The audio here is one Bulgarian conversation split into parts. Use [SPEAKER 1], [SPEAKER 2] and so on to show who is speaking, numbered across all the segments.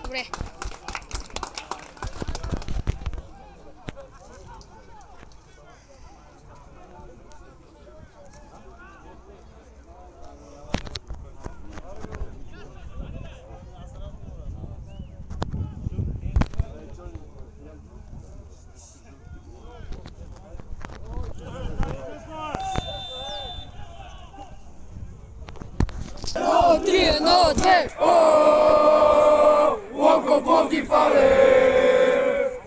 [SPEAKER 1] Добре.
[SPEAKER 2] Три, но две. Łoko powdi fale.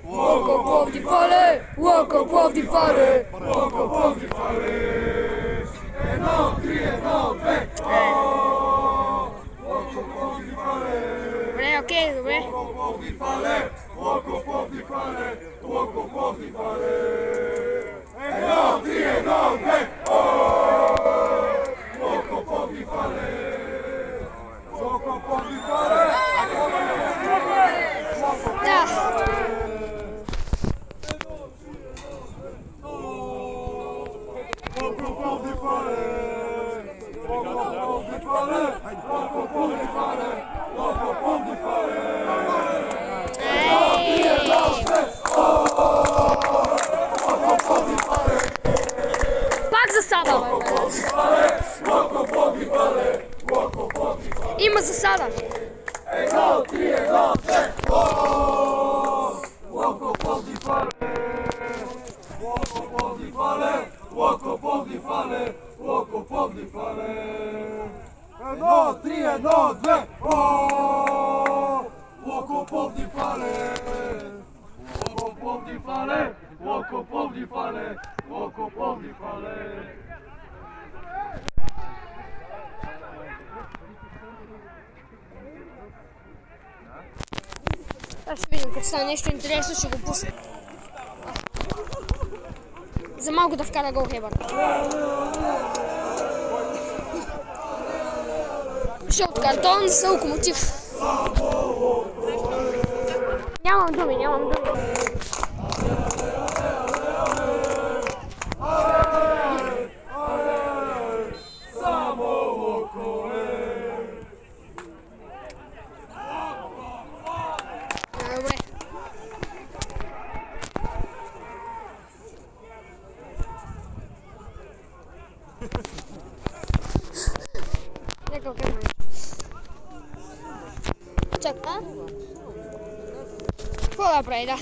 [SPEAKER 2] Łoko powdi fale. Łoko powdi fale. Łoko powdi fale. No, tri, no, dve. Łoko powdi fale.
[SPEAKER 1] Добре, окей, добре.
[SPEAKER 2] Łoko powdi fale. Łoko powdi fale. Łoko powdi fale. No, tri, no, dve. Łoko powdi fale. Łoko powdi fale.
[SPEAKER 1] Да. Пак засада, има засада.
[SPEAKER 2] Łoko powdi fale. Łoko powdi fale. Łoko powdi fale. Łoko powdi fale. No, tri, no, dve. Łoko powdi fale. Łoko powdi fale. Łoko powdi fale. Łoko powdi fale.
[SPEAKER 1] Аз ще видим, като стане нещо интересно, ще го пусна. За малко да вкара гол Хебър. Жълт картон за Локомотив. Нямам думи, нямам думи. Добре. Нека окей. Чака. Какво да прави, да?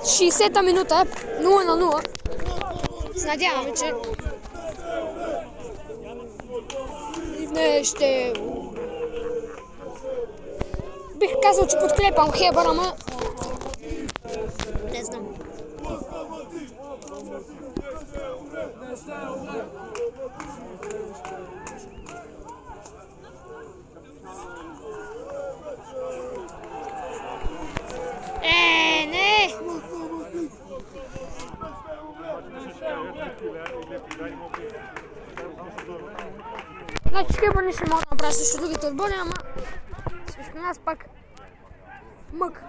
[SPEAKER 1] Шестдесета минута, 0-0. Се надяваме, че не ще... Бих казал, че подкрепям Хебър, ама... Не знам. Не! Значи Хебър не ще мога да направя срещу другите отбори, ама срещу нас пак мък.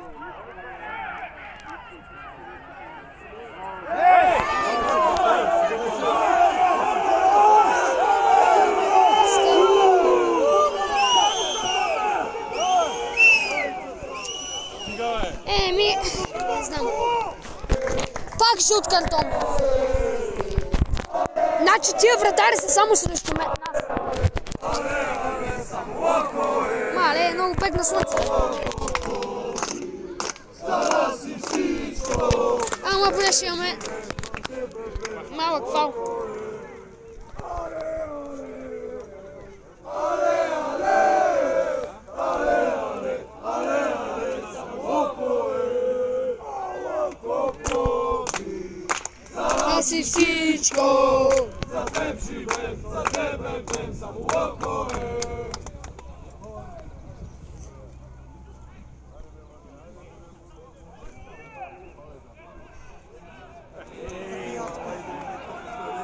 [SPEAKER 1] Не знам. Пак жълт картон. Значи тия вратари са само срещу нас. Мале, много пек на слънце. Ама поне ще имаме малък фал. Си всичко. За теб живеем, за тебе бем, само Локо е.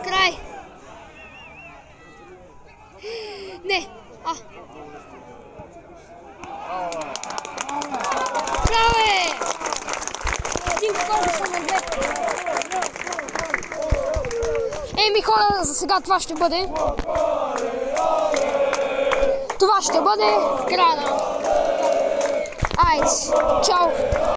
[SPEAKER 1] Край. Не. Браво! Един колко са на две. Микола, за сега това ще бъде. Това ще бъде в края на... Айде, чао!